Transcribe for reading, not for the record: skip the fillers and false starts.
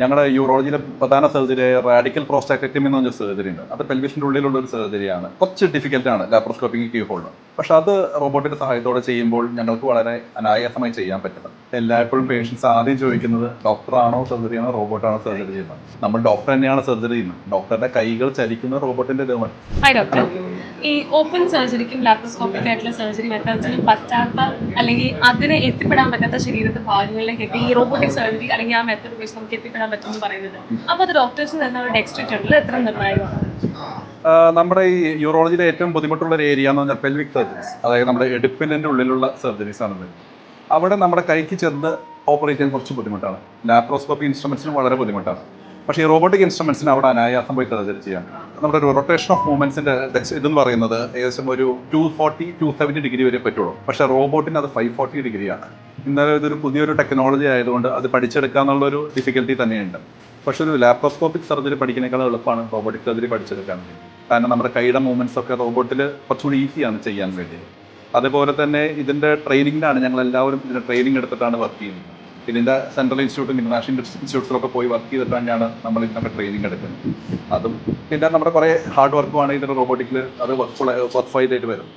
ഞങ്ങളുടെ യൂറോളജിയിലെ പ്രധാന surgery radical പ്രോസ്റ്റാക്ടക്ടമി എന്ന് പറഞ്ഞ സർജറി ഉണ്ട്. അത് പെൽവിസിന്റെ ഉള്ളിലുള്ള ഒരു സർജറിയാണ്. കുറച്ച് ഡിഫിക്കൽട്ടാണ് ലാപ്രോസ്കോപ്പിക് കീ ഹോളിന്. പക്ഷെ അത് റോബോട്ടിന്റെ സഹായത്തോടെ ചെയ്യുമ്പോൾ ഞങ്ങൾക്ക് വളരെ അനായാസമായി ചെയ്യാൻ പറ്റുന്നത്. എല്ലായ്പ്പോഴും പേഷ്യൻസ് ആദ്യം ചോദിക്കുന്നത് ഡോക്ടറാണോ സർജറി ആണോ റോബോട്ടാണോ സർജറി ചെയ്യുന്നത്. നമ്മൾ ഡോക്ടർ തന്നെയാണ് സർജറി ചെയ്യുന്നത്. ഡോക്ടറുടെ കൈകൾ ചലിക്കുന്ന റോബോട്ടിന്റെ രൂപമാണ്. Hi doctor. ഈ ഓപ്പൺ സർജറിക്കും ലാപ്രോസ്കോപ്പിക് ആയിട്ടുള്ള സർജറി മെത്തേഡ്സിനും പറ്റാത്ത അല്ലെങ്കിൽ അതിന് എത്തിപ്പെടാൻ പറ്റാത്ത ശരീരത്തെ ഭാഗങ്ങളിലേക്കൊക്കെ ഈ റോബോട്ടിക് സർജറി അല്ലെങ്കിൽ ആ മെത്തേഡ് ഉപയോഗിച്ച് നമുക്ക് എത്തിപ്പെടാൻ പറ്റുമെന്ന് പറയുന്നത്. അപ്പോൾ അത് ഡോക്ടേഴ്സിന് തന്നെ ഒരു എക്സ്ട്രീറ്റ് ഉണ്ടല്ലോ, എത്ര നിർണായകമാണ്? നമ്മുടെ ഈ യൂറോളജിയിലെ ഏറ്റവും ബുദ്ധിമുട്ടുള്ള ഒരു ഏരിയ എന്ന് പറഞ്ഞാൽ പെൽവിക് സർജറീസ്, അതായത് നമ്മുടെ എടുപ്പിൻ്റെ ഉള്ളിലുള്ള സർജറീസ് ആണത്. അവിടെ നമ്മുടെ കൈക്ക് ചെന്ന് ഓപ്പറേറ്റ് ചെയ്യാൻ കുറച്ച് ബുദ്ധിമുട്ടാണ്. ലാപ്രോസ്കോപ്പി ഇൻസ്ട്രുമെന്റ്സിന് വളരെ ബുദ്ധിമുട്ടാണ്. പക്ഷേ ഈ റോബോട്ടിക് ഇൻസ്ട്രുമെന്റ്സിന് അവിടെ അനായാസം പോയി സർജറി ചെയ്യാം. നമ്മുടെ ഒരു റൊട്ടേഷൻ ഓഫ് മൂവ്മെന്റ്സിന്റെ ഇതെന്ന് പറയുന്നത് ഏകദേശം ഒരു 240-270 ഡിഗ്രി വരെ പറ്റുള്ളൂ. പക്ഷേ റോബോട്ടിന് അത് 540 ഡിഗ്രിയാണ്. ഇന്നലെ ഇതൊരു പുതിയൊരു ടെക്നോളജി ആയതുകൊണ്ട് അത് പഠിച്ചെടുക്കുക എന്നുള്ളൊരു ഡിഫിക്കൽറ്റി തന്നെയുണ്ട്. പക്ഷെ ഒരു ലാപ്രോസ്കോപ്പിക് സർജറി പഠിക്കുന്നതിനേക്കാൾ എളുപ്പമാണ് റോബോട്ടിക് സർജറി പഠിച്ചെടുക്കാൻ വേണ്ടി. കാരണം നമ്മുടെ കൈയുടെ മൂവ്മെന്റ്സ് ഒക്കെ റോബോട്ടിൽ കുറച്ചുകൂടി ഈസിയാണ് ചെയ്യാൻ വേണ്ടി. അതുപോലെ തന്നെ ഇതിൻ്റെ ട്രെയിനിങ്ങിനാണ് ഞങ്ങൾ എല്ലാവരും ഇതിൻ്റെ ട്രെയിനിങ് എടുത്തിട്ടാണ് വർക്ക് ചെയ്യുന്നത്. ഇതിൻ്റെ സെൻട്രൽ ഇൻസ്റ്റിറ്റ്യൂട്ടും ഇന്റർനാഷണൽ ഇൻസ്റ്റിറ്റ്യൂട്ട്സിലൊക്കെ പോയി വർക്ക് ചെയ്തിട്ടാണ് നമ്മൾ ഇതിനൊക്കെ ട്രെയിനിങ് എടുക്കുന്നത്. അതും പിന്നെ നമ്മുടെ കുറേ ഹാർഡ് വർക്കുമാണ് ഇതിൻ്റെ റോബോട്ടിക്കിൽ അത് വർക്ക്ഫുൾ ആയിട്ട് വരും.